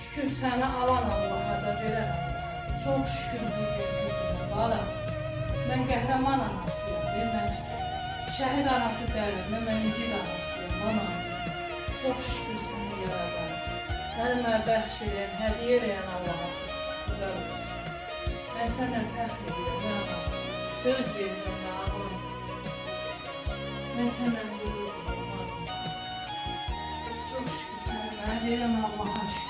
Şükür səni alan Allaha da verən Allaha. Çox şükür bir balam. Mən qəhrəman anasıyam. Mən şəhid anası deyiləm. Mən igid anasıyam. Ana. Çox şükür səni yaradan. Səni mənə bəxş edən, hədiyyə edən Allaha çox şükürlər olsun. Mən səndən fəxr edirəm. Mən ana. Söz verirəm və ağlım. Mən səndən qürur. Çok şükür sana ben verem Allah'a şükür.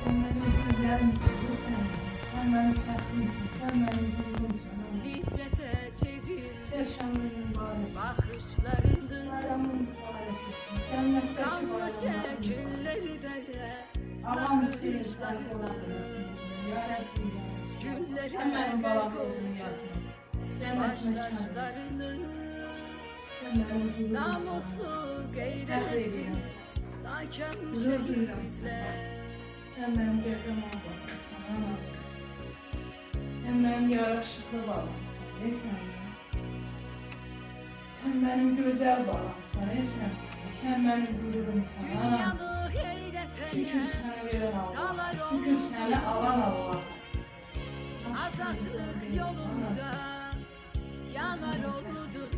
Sen benim güzelimsin, sen benim tatlımsın, sen benim gururumsun. Nifrete çevir Çeşmenin mübarek, bakışlarını, bayramın mübarek, cennetteki kanlı bayramın. şekilleri de Allah'ın filizler kolaylasın, ya Rabbi ya. Gülleri Sen benim babam dünyasın. Cennet mekanı. baştaşlarını, Sen benim gururumsun. namuslu Fəxr gayret edirəm. Hakem Gurur duyuram şehitler Sen benim qəhrəman balamsan, ana. Sen benim yaraşıqlı balamsan, sən ya. Sen benim gözəl balamsan, sən. Sen benim gururumsan, ana. Dünyanı heyrete Şükür səni verən Allah, şükür səni alan Allah. azatlık yolunda yanar oldu.